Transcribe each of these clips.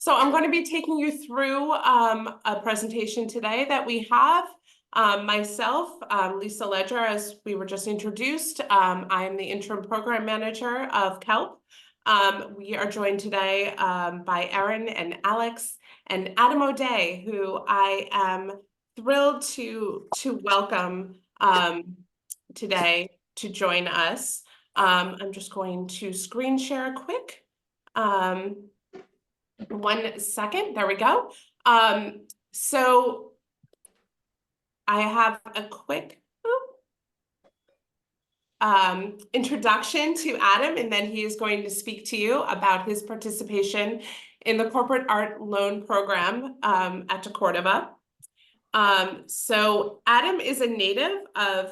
So I'm going to be taking you through a presentation today that we have. Myself, Lisa Ledger, as we were just introduced, I am the interim program manager of CALP. We are joined today by Erin and Alex and Adam O'Day, who I am thrilled to welcome today to join us. I'm just going to screen share quick. 1 second, there we go. So I have a quick introduction to Adam, and then he is going to speak to you about his participation in the corporate art loan program at deCordova. So Adam is a native of,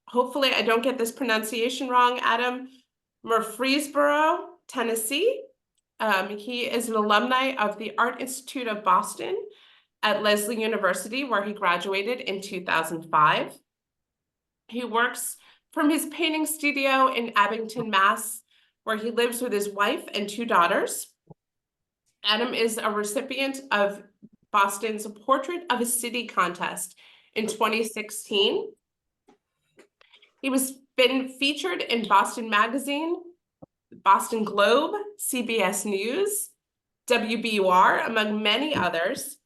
hopefully I don't get this pronunciation wrong, Adam, Murfreesboro, Tennessee. He is an alumni of the Art Institute of Boston at Lesley University, where he graduated in 2005. He works from his painting studio in Abington, Mass, where he lives with his wife and 2 daughters. Adam is a recipient of Boston's Portrait of a City contest in 2016. He was been featured in Boston Magazine, Boston Globe, CBS News, WBUR, among many others.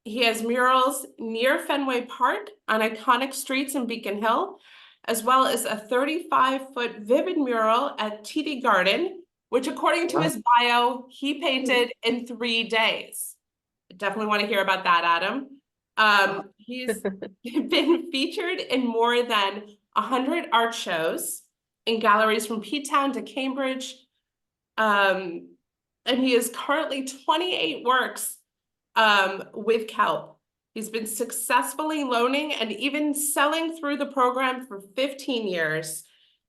He has murals near Fenway Park on iconic streets in Beacon Hill, as well as a 35-foot vivid mural at TD Garden, which according to his bio, he painted in 3 days. I definitely want to hear about that, Adam. He's been featured in more than 100 art shows in galleries from P-Town to Cambridge. And he is currently 28 works with CALP. He's been successfully loaning and even selling through the program for 15 years,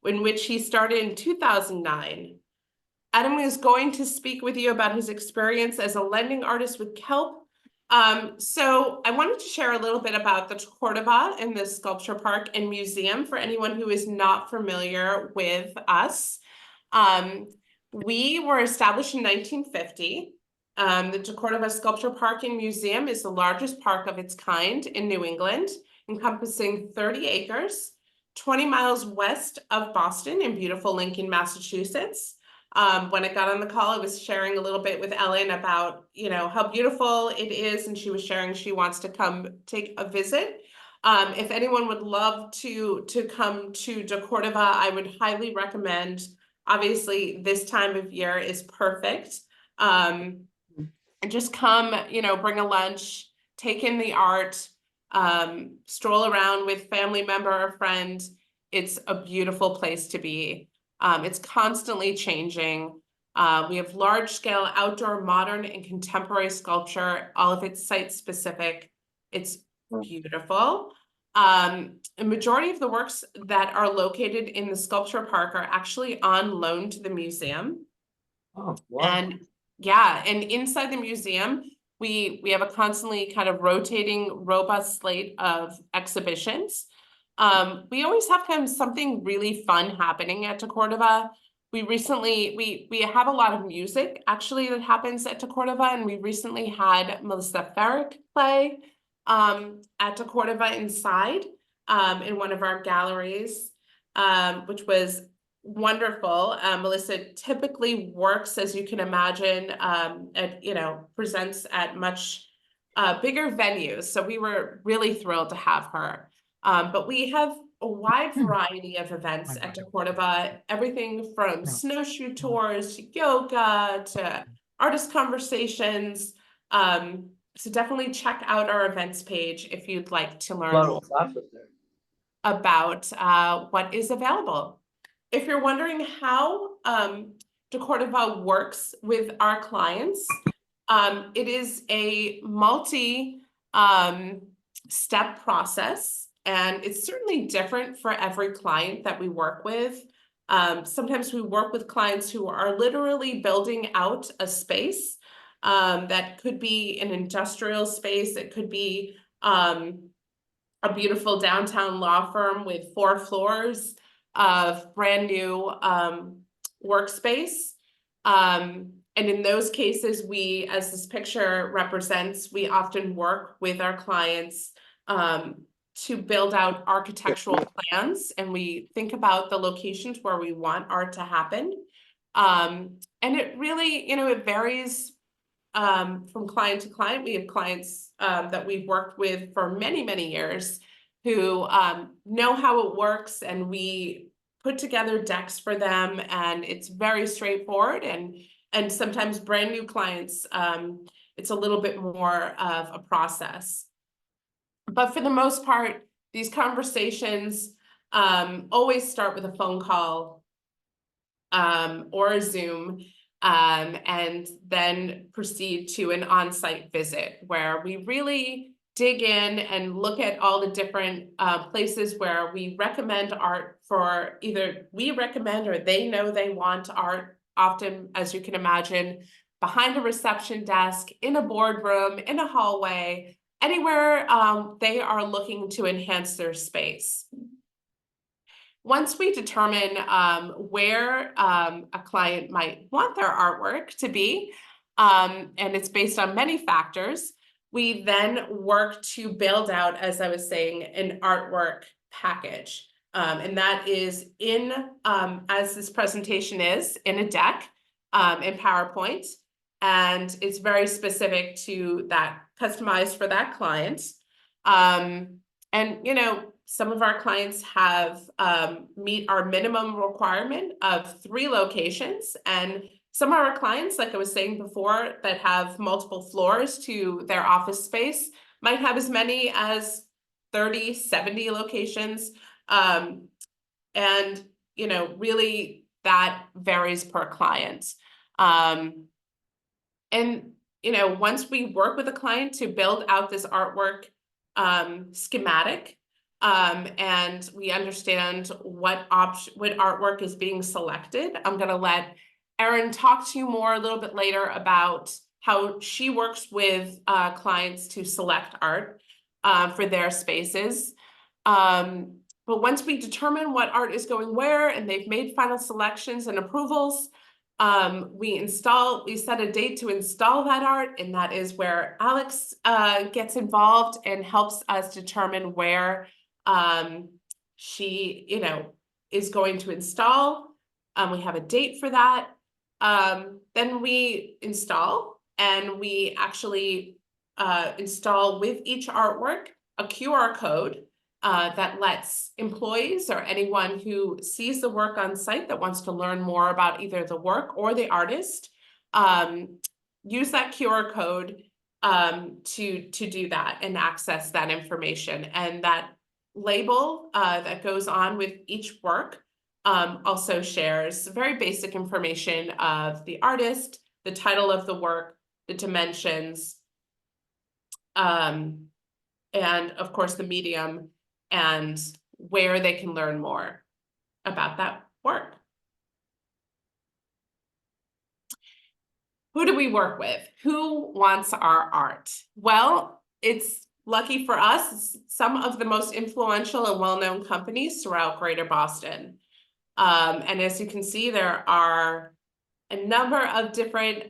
in which he started in 2009. Adam is going to speak with you about his experience as a lending artist with CALP. So I wanted to share a little bit about the deCordova and the Sculpture Park and Museum for anyone who is not familiar with us. We were established in 1950. The deCordova Sculpture Park and Museum is the largest park of its kind in New England, encompassing 30 acres, 20 miles west of Boston in beautiful Lincoln, Massachusetts. When I got on the call, I was sharing a little bit with Ellen about, how beautiful it is, and she was sharing she wants to come take a visit. If anyone would love to come to deCordova, I would highly recommend. Obviously, this time of year is perfect. And just come, bring a lunch, take in the art, stroll around with family member or friend. It's a beautiful place to be. It's constantly changing. We have large-scale outdoor, modern, and contemporary sculpture, all of it site-specific. It's beautiful. A majority of the works that are located in the sculpture park are actually on loan to the museum. Oh, wow. And inside the museum, we have a constantly kind of rotating, robust slate of exhibitions. We always have kind of something really fun happening at deCordova. We have a lot of music actually that happens at deCordova, and we recently had Melissa Ferrick play at deCordova inside in one of our galleries, which was wonderful. Melissa typically works, as you can imagine, presents at much bigger venues. So we were really thrilled to have her. But we have a wide variety of events at deCordova, everything from snowshoe tours to yoga to artist conversations. So definitely check out our events page if you'd like to learn more about what is available. If you're wondering how deCordova works with our clients, it is a multi-step process, and it's certainly different for every client that we work with. Sometimes we work with clients who are literally building out a space that could be an industrial space. It could be a beautiful downtown law firm with 4 floors of brand new workspace. And in those cases, we, as this picture represents, we often work with our clients to build out architectural plans, and we think about the locations where we want art to happen. And it really, it varies from client to client. We have clients that we've worked with for many, many years who know how it works, and we put together decks for them, and it's very straightforward. And sometimes brand new clients, it's a little bit more of a process. But for the most part, these conversations always start with a phone call or a Zoom, and then proceed to an on-site visit where we really dig in and look at all the different places where we recommend art for either we recommend or they know they want art, often, as you can imagine, behind a reception desk, in a boardroom, in a hallway, anywhere they are looking to enhance their space. Once we determine where a client might want their artwork to be, and it's based on many factors, we then work to build out, as I was saying, an artwork package. And that is in, as this presentation is, in a deck in PowerPoint. And it's very specific to that, customized for that client. And, some of our clients have meet our minimum requirement of 3 locations, and some of our clients, like I was saying before, that have multiple floors to their office space might have as many as 30, 70 locations. And, really that varies per client. And, once we work with a client to build out this artwork schematic, and we understand what artwork is being selected, I'm going to let Erin talk to you more a little bit later about how she works with clients to select art for their spaces. But once we determine what art is going where and they've made final selections and approvals, we set a date to install that art, and that is where Alex gets involved and helps us determine where she, is going to install. We have a date for that. Then we install, and we actually install with each artwork a QR code that lets employees or anyone who sees the work on site that wants to learn more about either the work or the artist, use that QR code to do that and access that information. And that label that goes on with each work also shares very basic information of the artist, the title of the work, the dimensions, and of course the medium, and where they can learn more about that work. Who do we work with? Who wants our art? Well, it's lucky for us, some of the most influential and well-known companies throughout Greater Boston. And as you can see, there are a number of different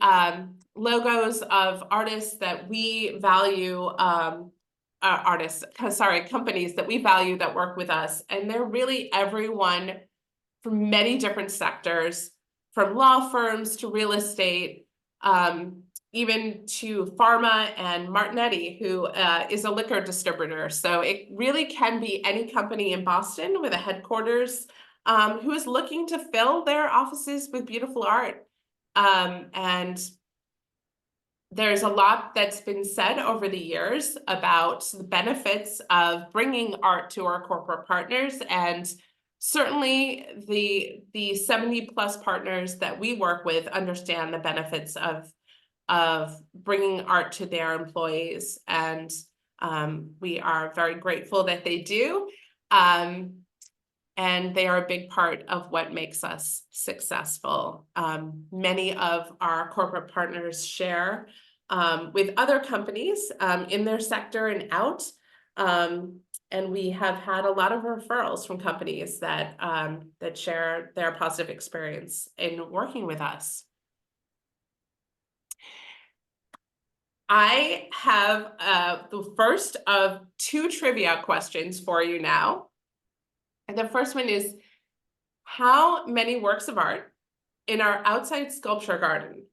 logos of artists that we value, companies that we value that work with us. And they're really everyone from many different sectors, from law firms to real estate, even to pharma and Martinetti, who is a liquor distributor. So it really can be any company in Boston with a headquarters who is looking to fill their offices with beautiful art. And there's a lot that's been said over the years about the benefits of bringing art to our corporate partners, and certainly the 70+ partners that we work with understand the benefits of bringing art to their employees, and we are very grateful that they do. And they are a big part of what makes us successful. Many of our corporate partners share with other companies in their sector and out. And we have had a lot of referrals from companies that share their positive experience in working with us. I have the first of 2 trivia questions for you now. And the first one is, how many works of art in our outside sculpture garden?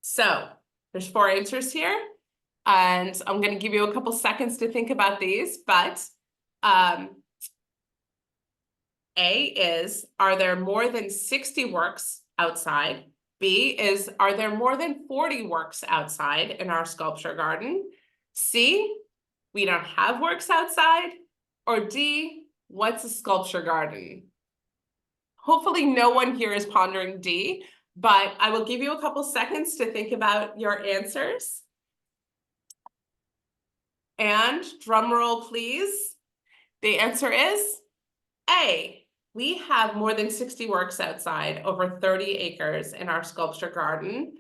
So there's 4 answers here, and I'm going to give you a couple seconds to think about these, but A is, are there more than 60 works outside? B is, are there more than 40 works outside in our sculpture garden? C, we don't have works outside? Or D, what's a sculpture garden? Hopefully no one here is pondering D, but I will give you a couple seconds to think about your answers. And drum roll, please. The answer is A. We have more than 60 works outside, over 30 acres in our sculpture garden.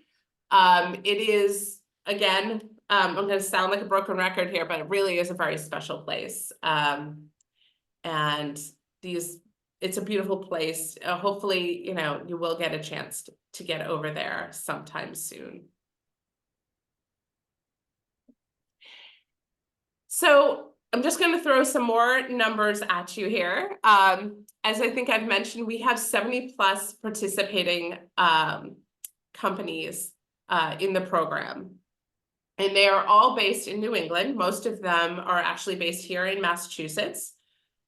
It is, again, I'm going to sound like a broken record here, but it really is a very special place. And it's a beautiful place. Hopefully, you will get a chance to get over there sometime soon. So I'm just going to throw some more numbers at you here. As I think I've mentioned, we have 70+ participating companies in the program. And they are all based in New England. Most of them are actually based here in Massachusetts.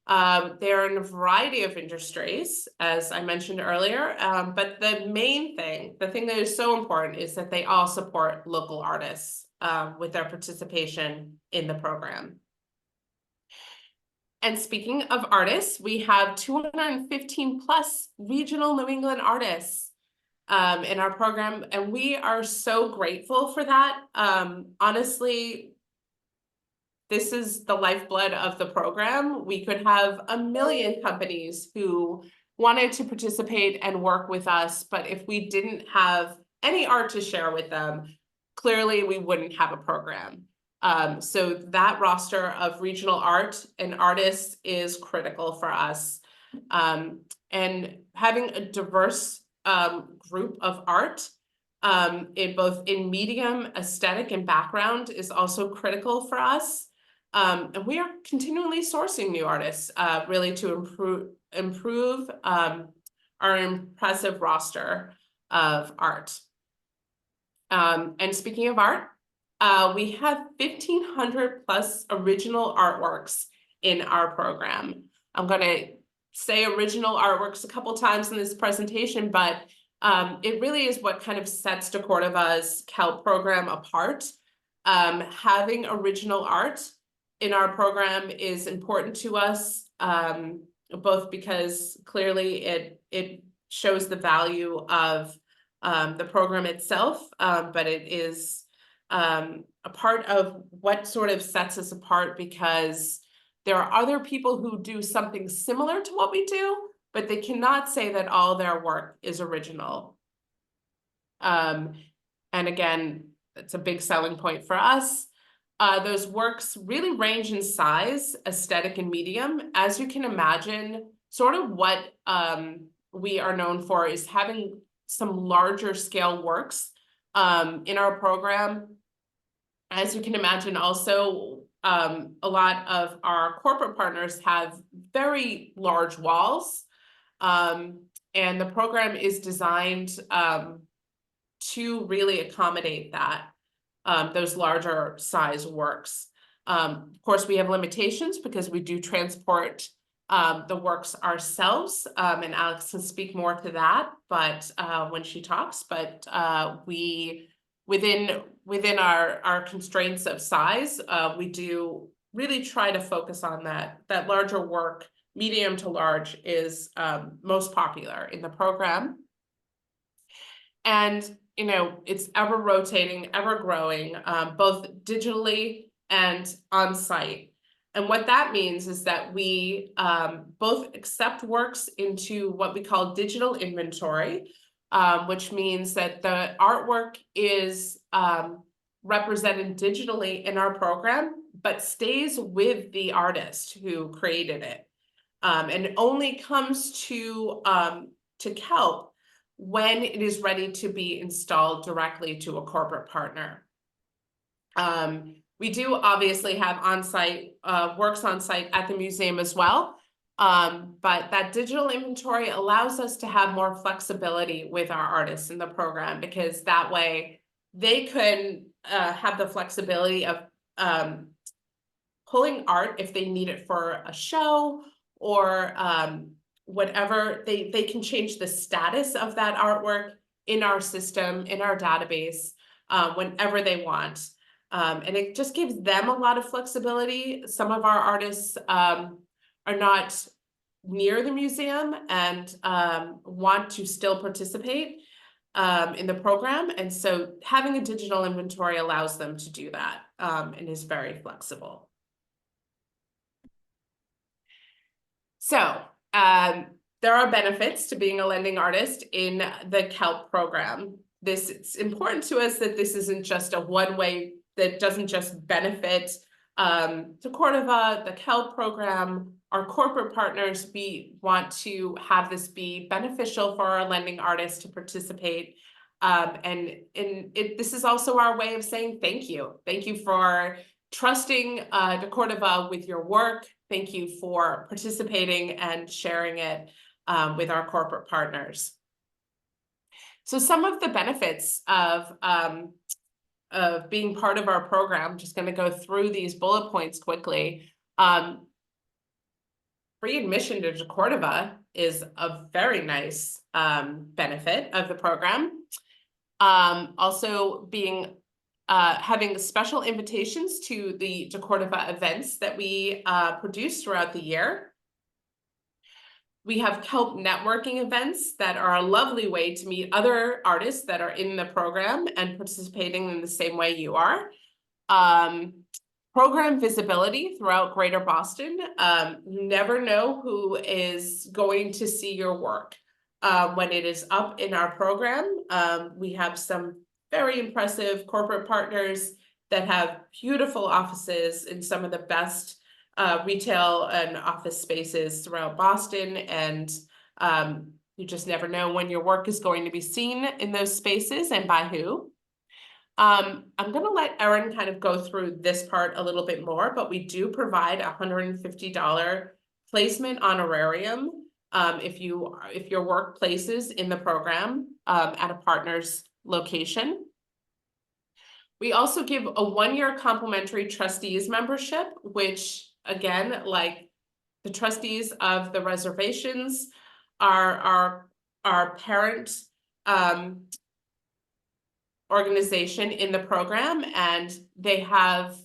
They're in a variety of industries, as I mentioned earlier. But the main thing, the thing that is so important, is that they all support local artists with their participation in the program. And speaking of artists, we have 215+ regional New England artists in our program, and we are so grateful for that. Honestly, this is the lifeblood of the program. We could have a million companies who wanted to participate and work with us, but if we didn't have any art to share with them, clearly we wouldn't have a program. So that roster of regional art and artists is critical for us. And having a diverse group of art in medium, aesthetic, and background is also critical for us. And we are continually sourcing new artists, really to improve our impressive roster of art. And speaking of art, we have 1,500+ original artworks in our program. I'm going to say original artworks a couple times in this presentation, but it really is what kind of sets deCordova's CALP program apart. Having original art in our program is important to us, both because clearly it shows the value of the program itself, but it is a part of what sort of sets us apart, because there are other people who do something similar to what we do, but they cannot say that all their work is original. And again, it's a big selling point for us. Those works really range in size, aesthetic, and medium. As you can imagine, sort of what we are known for is having some larger scale works in our program. As you can imagine, also, a lot of our corporate partners have very large walls, and the program is designed to really accommodate that, those larger size works. Of course, we have limitations because we do transport the works ourselves, and Alex can speak more to that, but when she talks, but we within our constraints of size, we do really try to focus on that larger work. Medium to large is most popular in the program, and it's ever rotating, ever growing, both digitally and on site. And what that means is that we both accept works into what we call digital inventory, which means that the artwork is represented digitally in our program, but stays with the artist who created it, and only comes to CALP when it is ready to be installed directly to a corporate partner. We do obviously have on-site, works on site at the museum as well. But that digital inventory allows us to have more flexibility with our artists in the program, because that way they can have the flexibility of pulling art if they need it for a show or whatever. They can change the status of that artwork in our system, in our database, whenever they want. And it just gives them a lot of flexibility. Some of our artists are not near the museum and want to still participate in the program. And so having a digital inventory allows them to do that, and is very flexible. So there are benefits to being a lending artist in the CALP program. It's important to us that this isn't just a one-way, that doesn't just benefit deCordova, the CALP program, our corporate partners. We want to have this be beneficial for our lending artists to participate. This is also our way of saying thank you. Thank you for trusting deCordova with your work. Thank you for participating and sharing it with our corporate partners. So some of the benefits of being part of our program, I'm just going to go through these bullet points quickly. Free admission to deCordova is a very nice benefit of the program. Also being having special invitations to the deCordova events that we produce throughout the year. We have CALP networking events that are a lovely way to meet other artists that are in the program and participating in the same way you are. Program visibility throughout Greater Boston. You never know who is going to see your work when it is up in our program. We have some very impressive corporate partners that have beautiful offices in some of the best retail and office spaces throughout Boston, and you just never know when your work is going to be seen in those spaces and by who. I'm going to let Erin kind of go through this part a little bit more, but we do provide a $150 placement honorarium if your work places in the program at a partner's location. We also give a 1-year complimentary trustees membership, which again, like the trustees of the reservations, are our parent organization in the program, and they have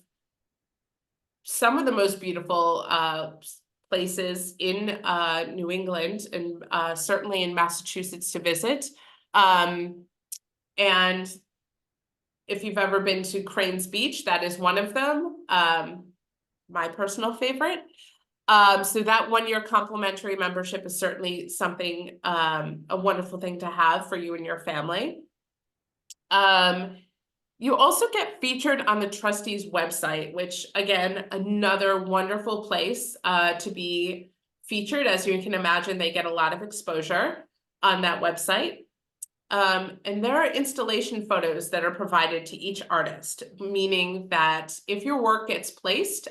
some of the most beautiful places in New England and certainly in Massachusetts to visit. And if you've ever been to Cranes Beach, that is one of them, my personal favorite. So that 1-year complimentary membership is certainly something, a wonderful thing to have for you and your family. You also get featured on the trustees website, which again, another wonderful place to be featured. As you can imagine, they get a lot of exposure on that website. And there are installation photos that are provided to each artist, meaning that if your work gets placed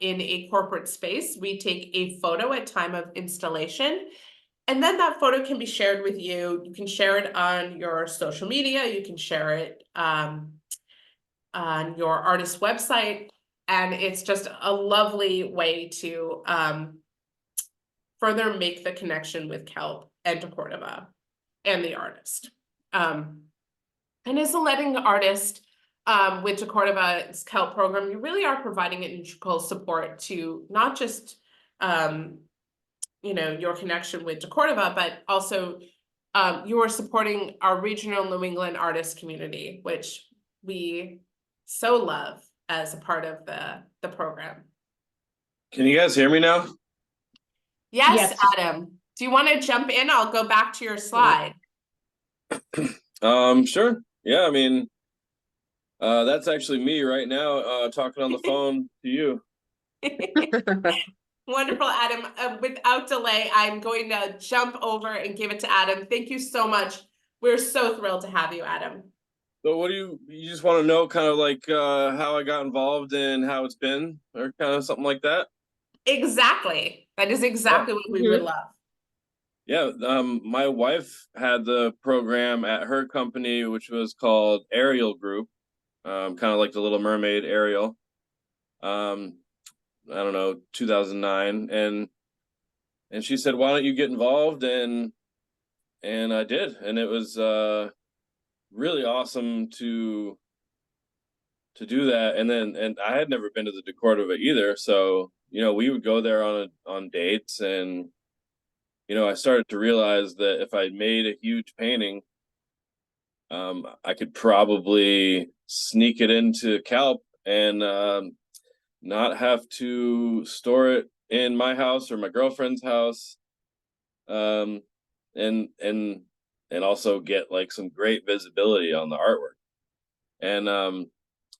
in a corporate space, we take a photo at time of installation. And then that photo can be shared with you. You can share it on your social media. You can share it on your artist's website. And it's just a lovely way to further make the connection with CALP and deCordova and the artist. And as a lending artist with deCordova's CALP program, you really are providing an integral support to not just your connection with deCordova, but also you are supporting our regional New England artist community, which we so love as a part of the program. Can you guys hear me now? Yes, Adam. Do you want to jump in? I'll go back to your slide. Sure. Yeah, I mean, that's actually me right now talking on the phone to you. Wonderful, Adam. Without delay, I'm going to jump over and give it to Adam. Thank you so much. We're so thrilled to have you, Adam. So what do you just want to know kind of like how I got involved and how it's been or kind of something like that? Exactly. That is Yeah. exactly what we would Mhm. love. Yeah, my wife had the program at her company, which was called Ariel Group, kind of like the Little Mermaid Ariel. Um, I don't know, 2009, and she said, "Why don't you get involved?" And I did, and it was really awesome to do that. And I had never been to the deCordova either, so we would go there on dates, and I started to realize that if I made a huge painting, I could probably sneak it into CALP and not have to store it in my house or my girlfriend's house, um, and and also get like some great visibility on the artwork. And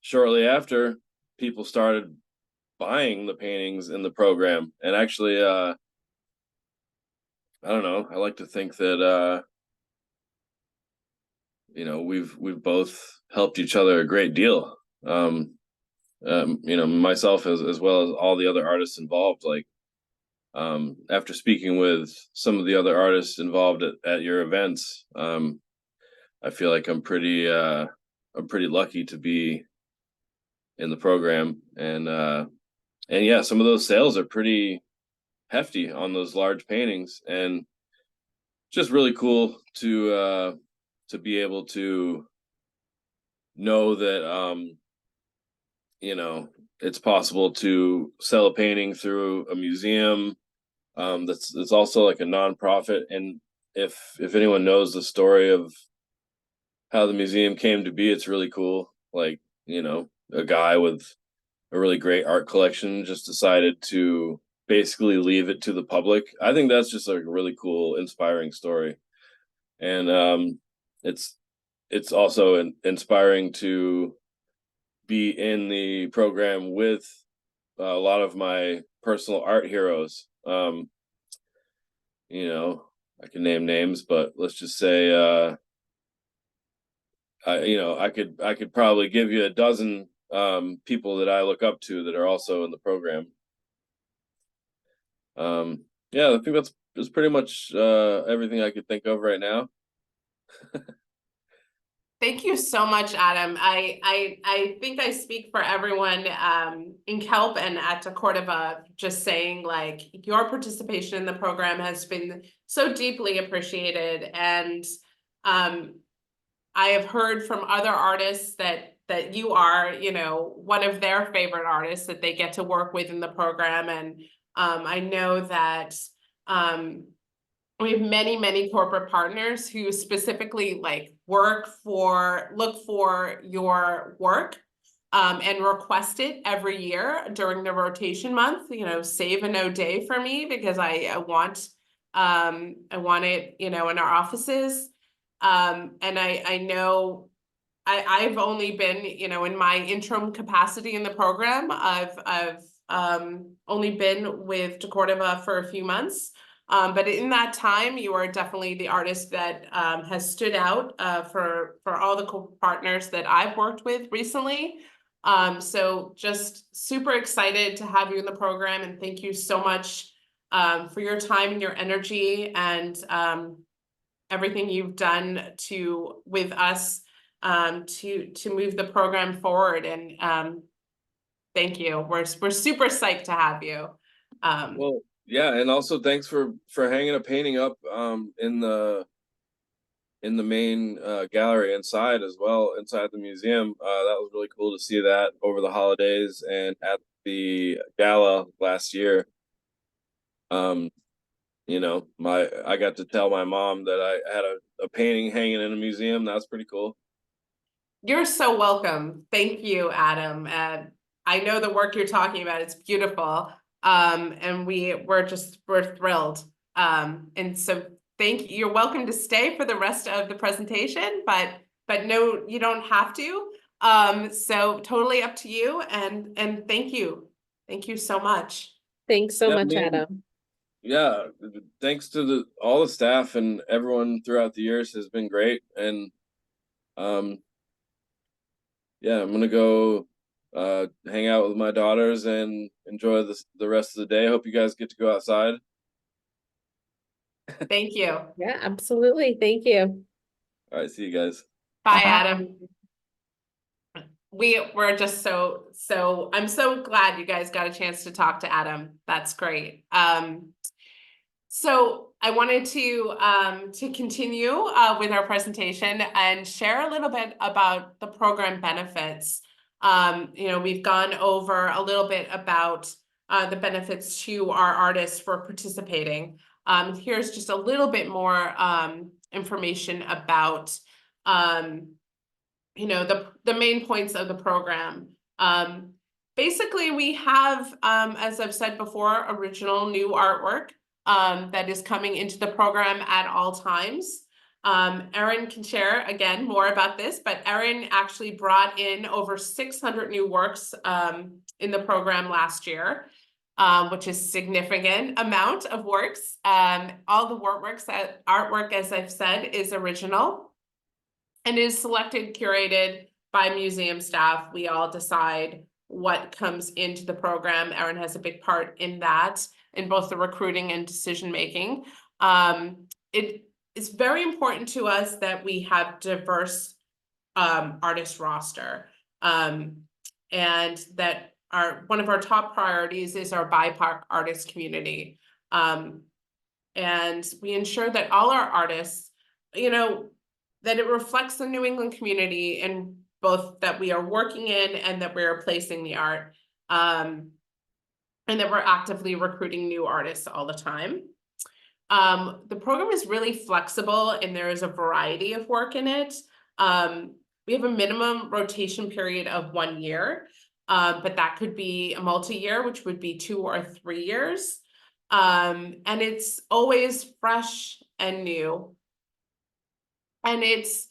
shortly after, people started buying the paintings in the program, and actually, I don't know. I like to think that we've both helped each other a great deal. Myself as well as all the other artists involved. Like after speaking with some of the other artists involved at your events, I feel like I'm pretty lucky to be in the program, and yeah, some of those sales are pretty hefty on those large paintings, and just really cool to be able to know that it's possible to sell a painting through a museum that's also like a nonprofit. And if anyone knows the story of how the museum came to be, it's really cool. Like, a guy with a really great art collection just decided to basically leave it to the public. I think that's just like a really cool, inspiring story. And it's it's also inspiring to be in the program with a lot of my personal art heroes. You know, I can name names, but let's just say I could probably give you a dozen people that I look up to that are also in the program. Yeah, I think that's pretty much everything I could think of right now. Thank you so much, Adam. I think I speak for everyone in CALP and at deCordova, just saying like your participation in the program has been so deeply appreciated. And I have heard from other artists that you are, one of their favorite artists that they get to work with in the program. And I know that we have many, many corporate partners who specifically like look for your work and request it every year during the rotation month. Save a no day for me because I want it, in our offices. And I know I've only been, in my interim capacity in the program. I've only been with deCordova for a few months. But in that time, you are definitely the artist that has stood out for all the partners that I've worked with recently. So just super excited to have you in the program, and thank you so much for your time and your energy and everything you've done with us to move the program forward. And thank you. We're super psyched to have you. Well, yeah, and also thanks for hanging a painting up in the main gallery inside as well, inside the museum. That was really cool to see that over the holidays and at the gala last year. Um, my I got to tell my mom that I had a painting hanging in a museum. That's pretty cool. You're so welcome. Thank you, Adam. And I know the work you're talking about. It's beautiful. And we're thrilled. And so thank you. You're welcome to stay for the rest of the presentation, but no, you don't have to. So totally up to you. And thank you. Thank you so much. Thanks so Yeah, much, man. Adam. Yeah, thanks to all the staff and everyone throughout the years has been great. And um yeah, I'm gonna go hang out with my daughters and enjoy the rest of the day. Hope you guys get to go outside. Thank you. Yeah, absolutely. Thank you. All right, see you guys. Bye, Bye. Adam. We're just so I'm so glad you guys got a chance to talk to Adam. That's great. So I wanted to continue with our presentation and share a little bit about the program benefits. We've gone over a little bit about the benefits to our artists for participating. Here's just a little bit more information about the main points of the program. Basically, we have, as I've said before, original new artwork that is coming into the program at all times. Erin can share again more about this, but Erin actually brought in over 600 new works in the program last year, which is significant amount of works. All the artwork, as I've said, is original and is selected, curated by museum staff. We all decide what comes into the program. Erin has a big part in that, in both the recruiting and decision-making. It is very important to us that we have diverse artist roster. And that one of our top priorities is our BIPOC artist community. And we ensure that all our artists, that it reflects the New England community and both that we are working in and that we're placing the art, and that we're actively recruiting new artists all the time. The program is really flexible and there is a variety of work in it. We have a minimum rotation period of 1 year, but that could be a multi-year, which would be 2 or 3 years. And it's always fresh and new. And this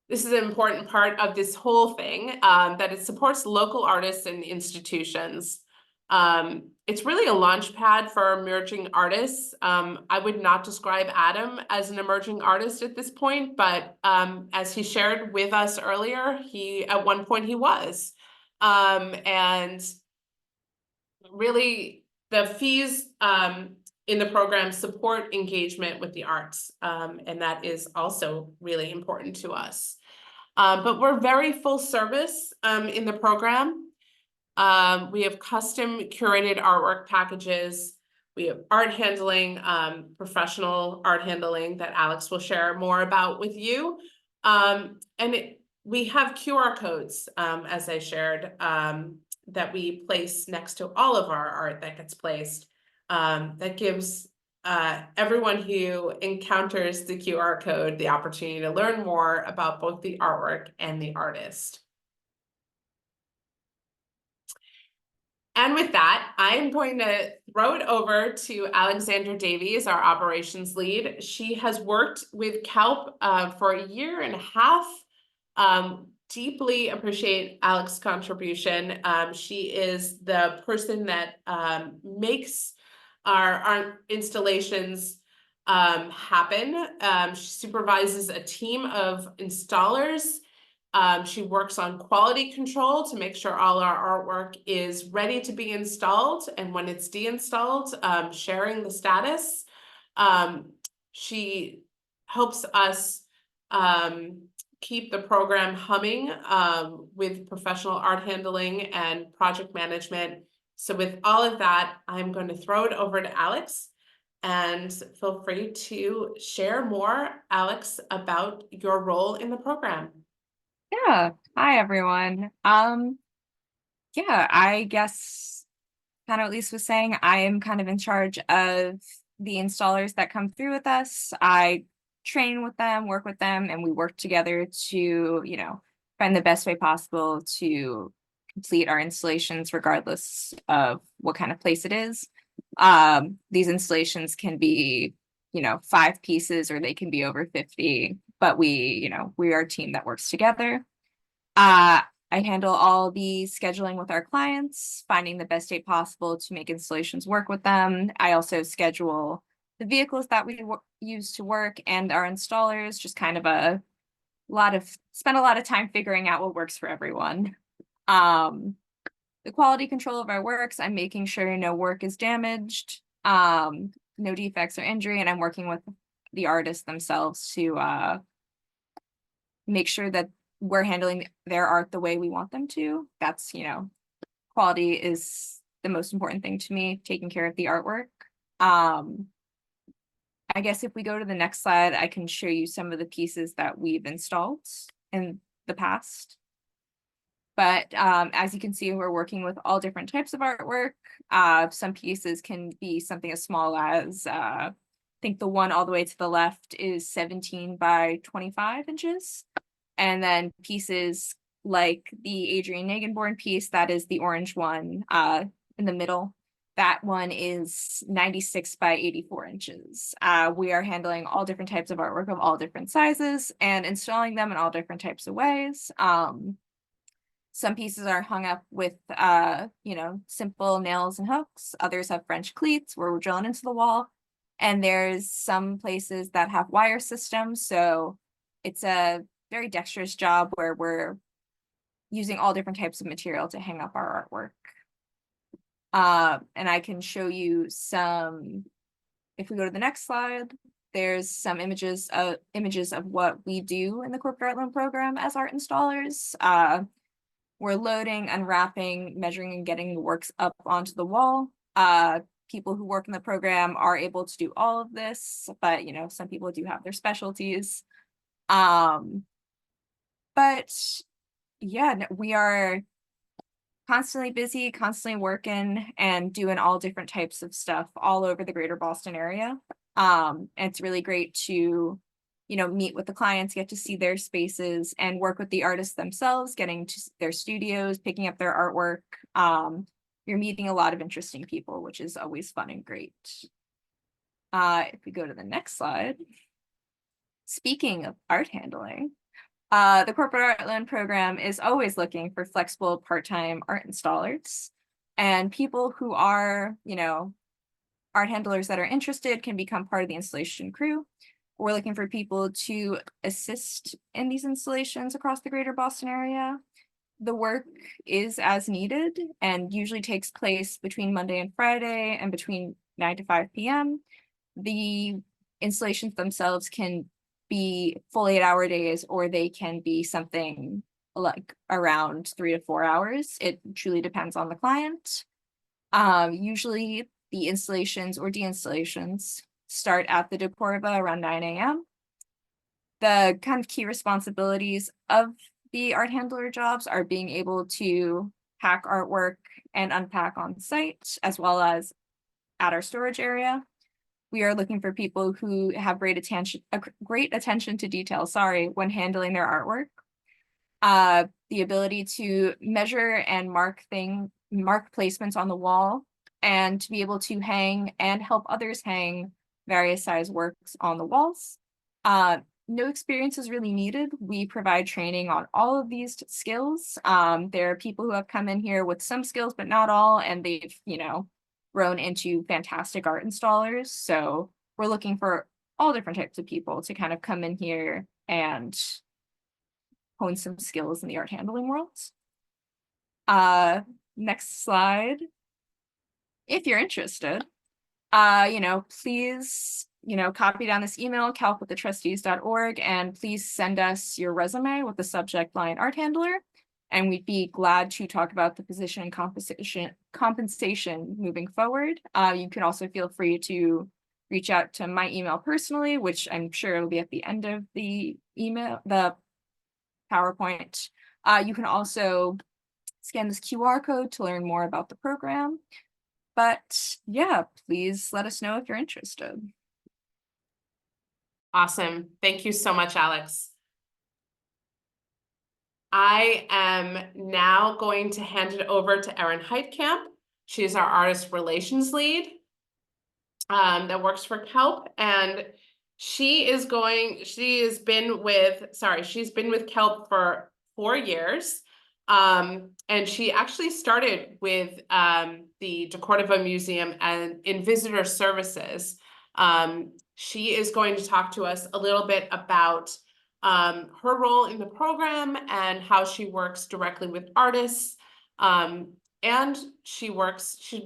is an important part of this whole thing, that it supports local artists and institutions. It's really a launch pad for emerging artists. I would not describe Adam as an emerging artist at this point, but as he shared with us earlier, at one point he was. And really the fees in the program support engagement with the arts, and that is also really important to us. But we're very full service in the program. We have custom curated artwork packages. We have art handling, professional art handling that Alex will share more about with you. We have QR codes, as I shared, that we place next to all of our art that gets placed. That gives everyone who encounters the QR code the opportunity to learn more about both the artwork and the artist. And with that, I'm going to throw it over to Alexandra Davies, our operations lead. She has worked with CALP for 1.5 years. Deeply appreciate Alex's contribution. She is the person that makes our installations happen. She supervises a team of installers. She works on quality control to make sure all our artwork is ready to be installed, and when it's deinstalled, sharing the status. She helps us keep the program humming with professional art handling and project management. So with all of that, I'm going to throw it over to Alex, and feel free to share more, Alex, about your role in the program. Yeah. Hi, everyone. Yeah, I guess kind of what Lisa was saying, I am kind of in charge of the installers that come through with us. I train with them, work with them, and we work together to, find the best way possible to complete our installations regardless of what kind of place it is. These installations can be, 5 pieces or they can be over 50, but we are a team that works together. I handle all the scheduling with our clients, finding the best date possible to make installations work with them. I also schedule the vehicles that we use to work and our installers, just kind of a spent a lot of time figuring out what works for everyone. The quality control of our works, I'm making sure no work is damaged, no defects or injury, and I'm working with the artists themselves to make sure that we're handling their art the way we want them to. That's, quality is the most important thing to me, taking care of the artwork. I guess if we go to the next slide, I can show you some of the pieces that we've installed in the past. But as you can see, we're working with all different types of artwork. Some pieces can be something as small as, I think the one all the way to the left is 17 by 25 inches. And then pieces like the Adrian Nagenborn piece, that is the orange one in the middle. That one is 96 by 84 inches. We are handling all different types of artwork of all different sizes and installing them in all different types of ways. Some pieces are hung up with, simple nails and hooks. Others have French cleats where we're drilling into the wall. And there's some places that have wire systems. So it's a very dexterous job where we're using all different types of material to hang up our artwork. And I can show you some, if we go to the next slide, there's some images of what we do in the corporate art loan program as art installers. We're loading, unwrapping, measuring, and getting the works up onto the wall. People who work in the program are able to do all of this, but some people do have their specialties. But yeah, we are constantly busy, constantly working and doing all different types of stuff all over the greater Boston area. And it's really great to meet with the clients, get to see their spaces and work with the artists themselves, getting to their studios, picking up their artwork. You're meeting a lot of interesting people, which is always fun and great. If we go to the next slide, speaking of art handling, the corporate art loan program is always looking for flexible part-time art installers, and people who are, art handlers that are interested can become part of the installation crew. We're looking for people to assist in these installations across the greater Boston area. The work is as needed and usually takes place between Monday and Friday and between 9 to 5 p.m. The installations themselves can be full 8-hour days, or they can be something like around 3 to 4 hours. It truly depends on the client. Usually the installations or deinstallations start at the deCordova around 9 a.m. The kind of key responsibilities of the art handler jobs are being able to pack artwork and unpack on site, as well as at our storage area. We are looking for people who have great attention to detail, when handling their artwork. The ability to measure and mark placements on the wall, and to be able to hang and help others hang various size works on the walls. No experience is really needed. We provide training on all of these skills. There are people who have come in here with some skills, but not all, and they've, grown into fantastic art installers. So we're looking for all different types of people to kind of come in here and hone some skills in the art handling world. Next slide. If you're interested, please, copy down this email, calp@thetrustees.org, and please send us your resume with the subject line art handler. And we'd be glad to talk about the position and compensation moving forward. You can also feel free to reach out to my email personally, which I'm sure will be at the end of the email, the PowerPoint. You can also scan this QR code to learn more about the program. But yeah, please let us know if you're interested. Awesome. Thank you so much, Alex. I am now going to hand it over to Erin Heitkamp. She's our artist relations lead that works for CALP, and she's been with CALP for 4 years. And she actually started with the deCordova Museum and in visitor services. She is going to talk to us a little bit about her role in the program and how she works directly with artists. And she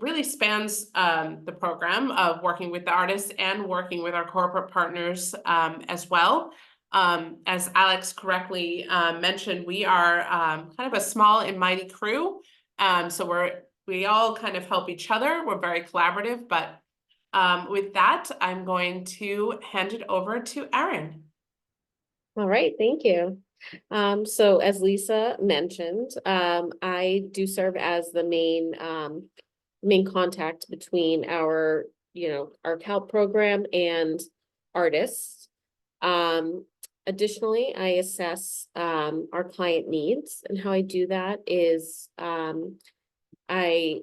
really spans the program of working with the artists and working with our corporate partners as well. As Alex correctly mentioned, we are kind of a small and mighty crew. So we all kind of help each other. We're very collaborative, but with that, I'm going to hand it over to Erin. All right, thank you. So as Lisa mentioned, I do serve as the main contact between our, our CALP program and artists. Additionally, I assess our client needs, and how I do that is I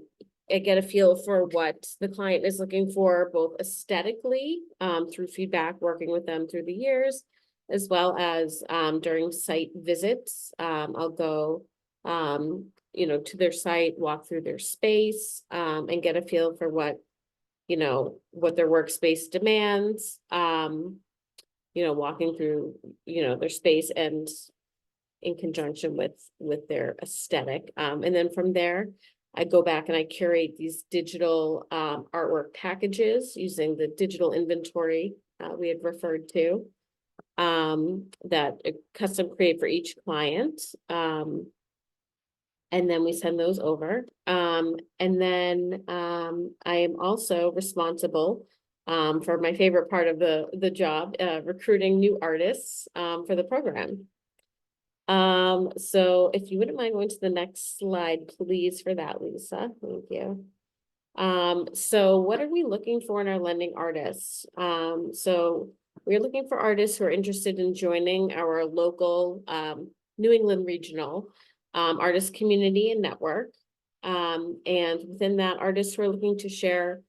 get a feel for what the client is looking for, both aesthetically, through feedback, working with them through the years, as well as during site visits. I'll go, to their site, walk through their space, and get a feel for what their workspace demands. Walking through, their space and in conjunction with their aesthetic. And then from there, I go back and I curate these digital artwork packages using the digital inventory we had referred to, that custom create for each client. And then we send those over. And then I am also responsible for my favorite part of the job, recruiting new artists for the program. So if you wouldn't mind going to the next slide, please, for that, Lisa. Thank you. So what are we looking for in our lending artists? So we're looking for artists who are interested in joining our local New England regional artist community and network. And within that, artists who are looking to share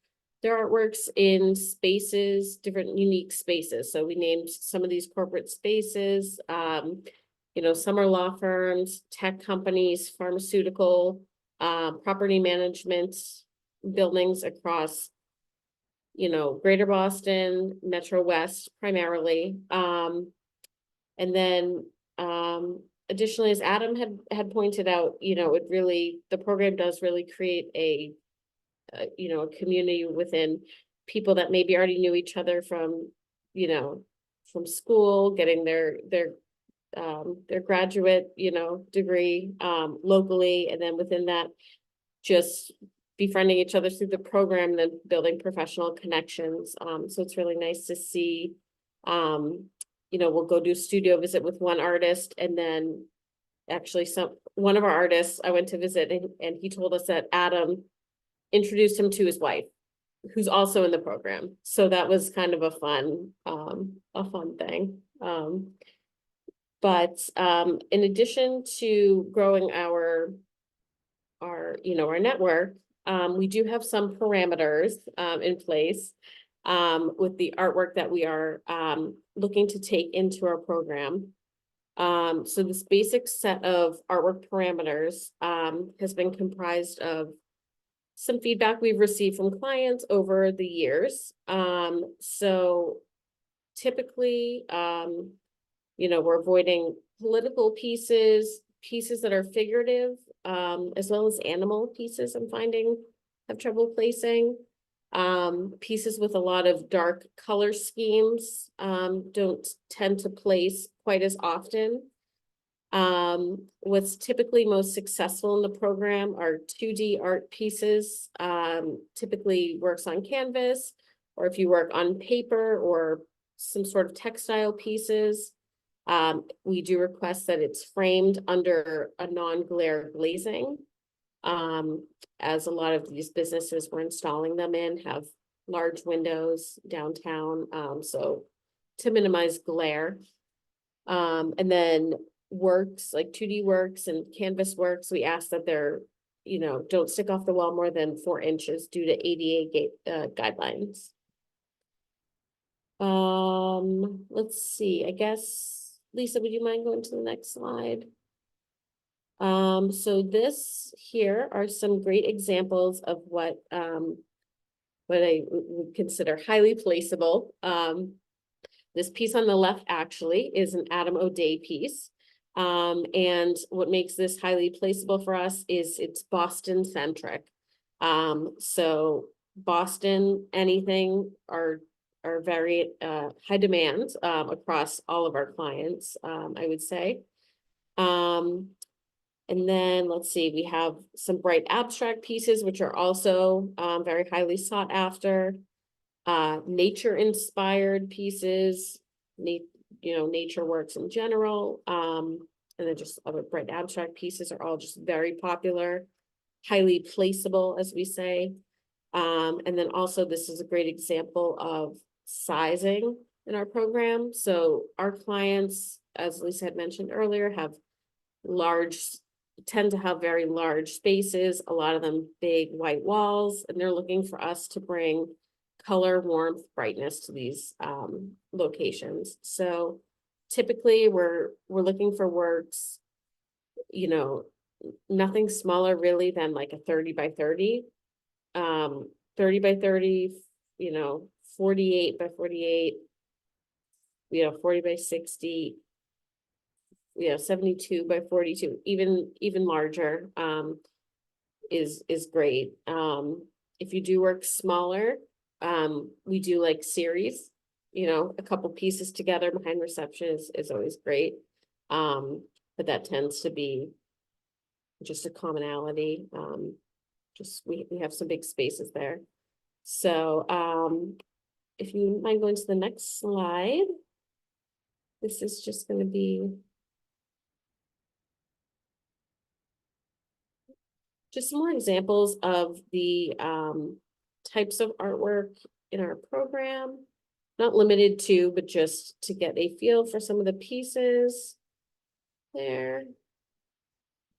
their artworks in spaces, different unique spaces. So we named some of these corporate spaces. Some are law firms, tech companies, pharmaceutical, property management buildings across, Greater Boston, Metro West primarily. And then additionally, as Adam had pointed out, the program does really create a community within people that maybe already knew each other from school, getting their graduate, degree, locally. And then within that, just befriending each other through the program, and then building professional connections. So it's really nice to see, we'll go do a studio visit with one artist, and then actually one of our artists I went to visit, and he told us that Adam introduced him to his wife, who's also in the program. So that was kind of a fun thing. But in addition to growing our network, we do have some parameters in place with the artwork that we are looking to take into our program. So this basic set of artwork parameters has been comprised of some feedback we've received from clients over the years. So typically, we're avoiding political pieces that are figurative, as well as animal pieces I'm finding have trouble placing. Pieces with a lot of dark color schemes don't tend to place quite as often. What's typically most successful in the program are 2D art pieces, typically works on canvas, or if you work on paper or some sort of textile pieces. We do request that it's framed under a non-glare glazing, as a lot of these businesses we're installing them in have large windows downtown, so to minimize glare. And then works like 2D works and canvas works, we ask that they're, don't stick off the wall more than 4 inches due to ADA guidelines. Let's see, I guess, Lisa, would you mind going to the next slide? So this here are some great examples of what I would consider highly placeable. This piece on the left actually is an Adam O'Day piece. And what makes this highly placeable for us is it's Boston centric. So Boston, anything are very high demand across all of our clients, I would say. And then let's see, we have some bright abstract pieces, which are also very highly sought after. Nature inspired pieces, nature works in general. And then just other bright abstract pieces are all just very popular, highly placeable, as we say. And then also this is a great example of sizing in our program. So our clients, as Lisa had mentioned earlier, tend to have very large spaces, a lot of them big white walls, and they're looking for us to bring color, warmth, brightness to these locations. So typically we're looking for works, nothing smaller really than like a 30 by 30. 30 by 30, 48 by 48, 40 by 60, 72 by 42, even larger is great. If you do work smaller, we do like series, a couple pieces together behind reception is always great. But that tends to be just a commonality. Just we have some big spaces there. So if you mind going to the next slide, this is just going to be just some more examples of the types of artwork in our program, not limited to, but just to get a feel for some of the pieces there.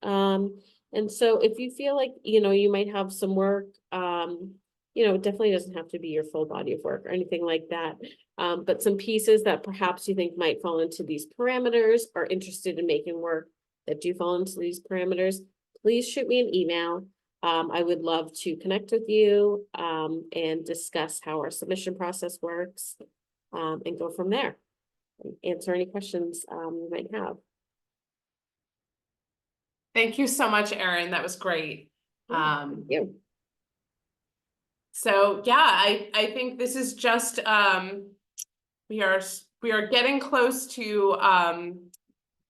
And so if you feel like, you might have some work, it definitely doesn't have to be your full body of work or anything like that. But some pieces that perhaps you think might fall into these parameters, or interested in making work that do fall into these parameters, please shoot me an email. I would love to connect with you and discuss how our submission process works and go from there. Answer any questions you might have. Thank you so much, Erin. That was great. Thank you. So yeah, I think this is just we are getting close to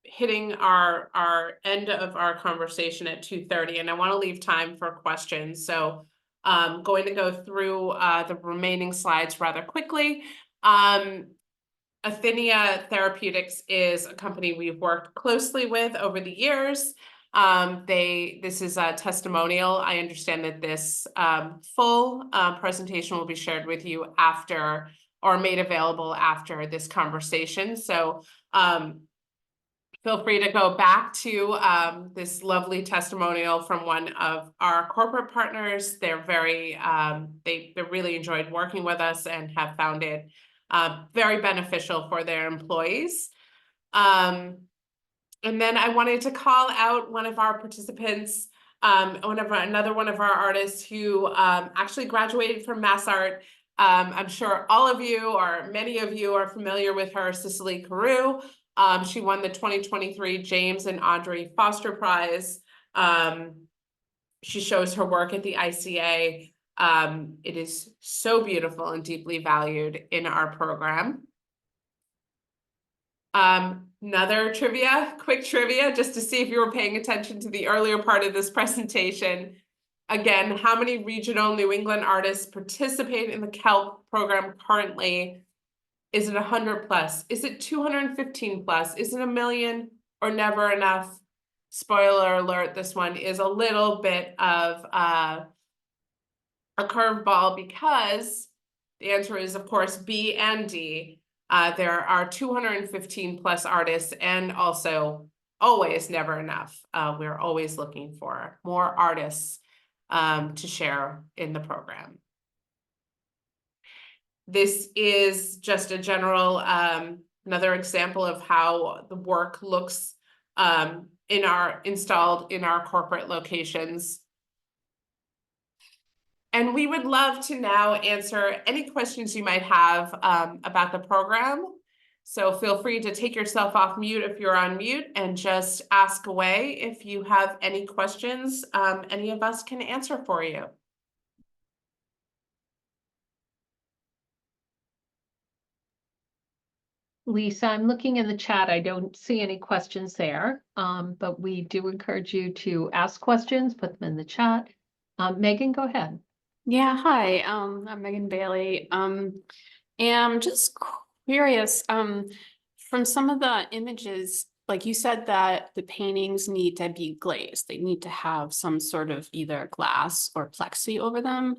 hitting our end of our conversation at 2:30, and I want to leave time for questions. So I'm going to go through the remaining slides rather quickly. Athenia Therapeutics is a company we've worked closely with over the years. This is a testimonial. I understand that this full presentation will be shared with you after, or made available after this conversation. So feel free to go back to this lovely testimonial from one of our corporate partners. They're very, they really enjoyed working with us and have found it very beneficial for their employees. And then I wanted to call out one of our participants, another one of our artists who actually graduated from Mass Art. I'm sure all of you or many of you are familiar with her, Cicely Carew. She won the 2023 James and Audrey Foster Prize. She shows her work at the ICA. It is so beautiful and deeply valued in our program. Another quick trivia, just to see if you were paying attention to the earlier part of this presentation. Again, how many regional New England artists participate in the CALP program currently? Is it 100 plus? Is it 215 plus? Is it 1 million or never enough? Spoiler alert, this one is a little bit of a curveball, because the answer is, of course, B and D. There are 215 plus artists, and also always never enough. We're always looking for more artists to share in the program. This is just a general, another example of how the work looks installed in our corporate locations. And we would love to now answer any questions you might have about the program. So feel free to take yourself off mute if you're on mute and just ask away if you have any questions any of us can answer for you. Lisa, I'm looking in the chat. I don't see any questions there, but we do encourage you to ask questions, put them in the chat. Megan, go ahead. Yeah, hi, I'm Megan Bailey. And I'm just curious, from some of the images, like you said that the paintings need to be glazed. They need to have some sort of either glass or plexi over them.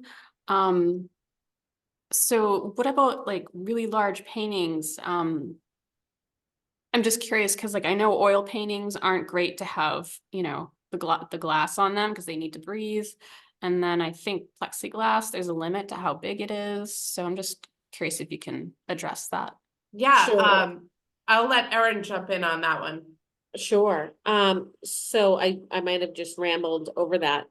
So what about like really large paintings? I'm just curious because like I know oil paintings aren't great to have, you know, the glass on them because they need to breathe. And then I think plexiglass, there's a limit to how big it is. So I'm just curious if you can address that. Yeah, Sure. I'll let Erin jump in on that one. Sure. So I might have just rambled over that.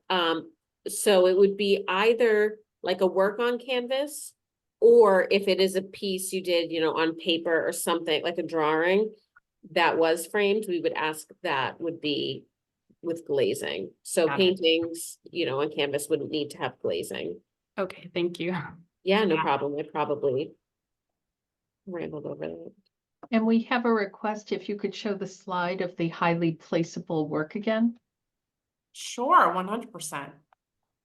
So it would be either like a work on canvas, or if it is a piece you did, you know, on paper or something like a drawing that was framed, we would ask that would be with glazing. So Got it. paintings, you know, on canvas wouldn't need to have glazing. Okay, thank you. Yeah, no Yeah. problem. I probably rambled over that. And we have a request if you could show the slide of the highly placeable work again. Sure, 100%.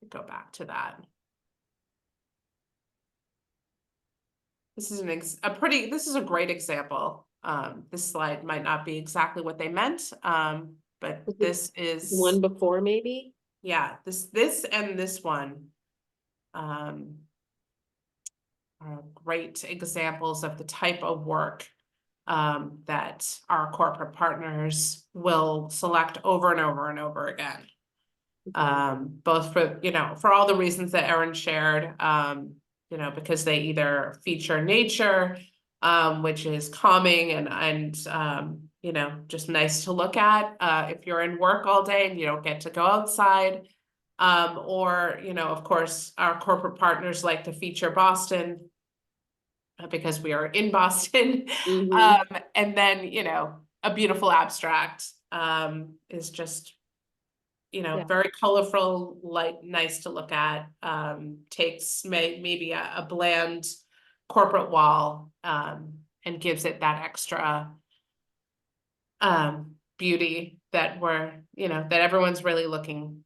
Go back to that. This is this is a great example. This slide might not be exactly what they meant, but this is One before maybe? yeah, this and this one are great examples of the type of work that our corporate partners will select over and over and over again. Both for, you know, for all the reasons that Erin shared, you know, because they either feature nature, which is calming and you know, just nice to look at, if you're in work all day and you don't get to go outside, or, you know, of course, our corporate partners like to feature Boston because we are in Boston. Mhm. And then, you know, a beautiful abstract, is just, you know, Yeah. very colorful, light, nice to look at, takes maybe a bland corporate wall, and gives it that extra, beauty that you know, that everyone's really looking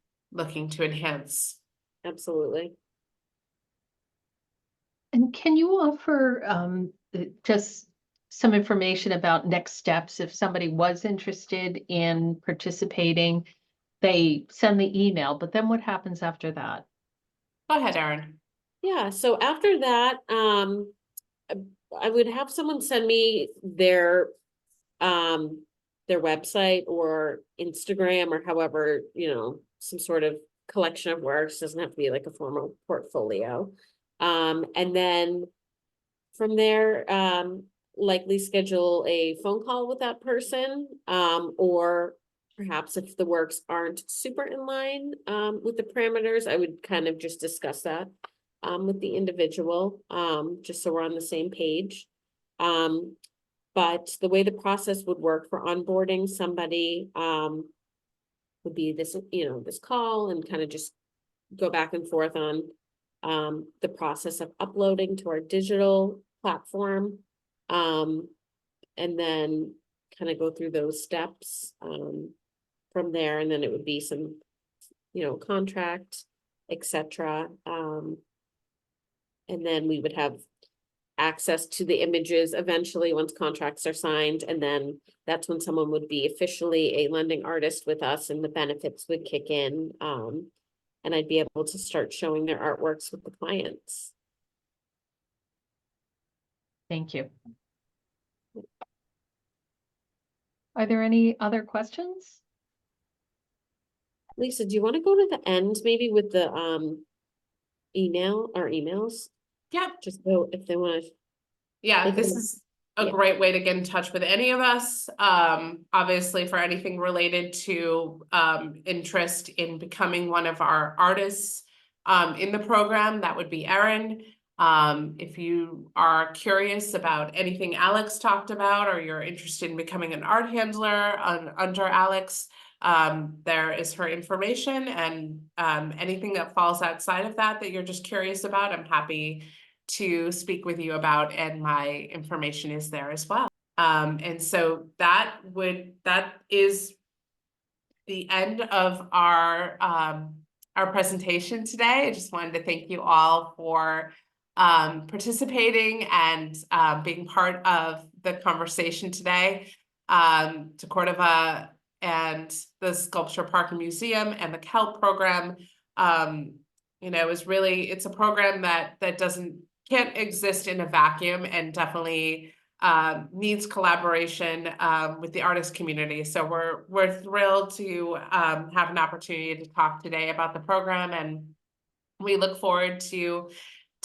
to enhance. Absolutely. And can you offer just some information about next steps if somebody was interested in participating? They send the email, but then what happens after that? Go ahead, Erin. Yeah, so after that, I would have someone send me their website or Instagram or however, you know, some sort of collection of works. Doesn't have to be like a formal portfolio. And then from there, likely schedule a phone call with that person, or perhaps if the works aren't super in line with the parameters, I would kind of just discuss that with the individual, just so we're on the same page. But the way the process would work for onboarding somebody would be this, you know, this call and kind of just go back and forth on the process of uploading to our digital platform. And then kind of go through those steps from there, and then it would be some, you know, contract, etc. And then we would have access to the images eventually once contracts are signed, and then that's when someone would be officially a lending artist with us and the benefits would kick in. And I'd be able to start showing their artworks with the clients. Thank you. Are there any other questions? Lisa, do you want to go to the end maybe with the email or emails? Yeah. Just so if they want to. Yeah, They this can- is a yeah. great way to get in touch with any of us. Obviously for anything related to interest in becoming one of our artists in the program, that would be Erin. If you are curious about anything Alex talked about, or you're interested in becoming an art handler under Alex, there is her information, and anything that falls outside of that you're just curious about, I'm happy to speak with you about, and my information is there as well. And so that is the end of our presentation today. I just wanted to thank you all for participating and being part of the conversation today. deCordova and the Sculpture Park and Museum and the CALP program, it's a program that can't exist in a vacuum, and definitely needs collaboration with the artist community. So we're thrilled to have an opportunity to talk today about the program, and we look forward to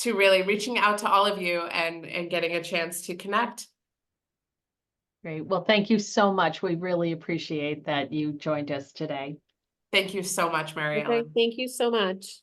really reaching out to all of you and getting a chance to connect. Great. Well, thank you so much. We really appreciate that you joined us today. Thank you so much, Mary Okay, Ellen. thank you so much.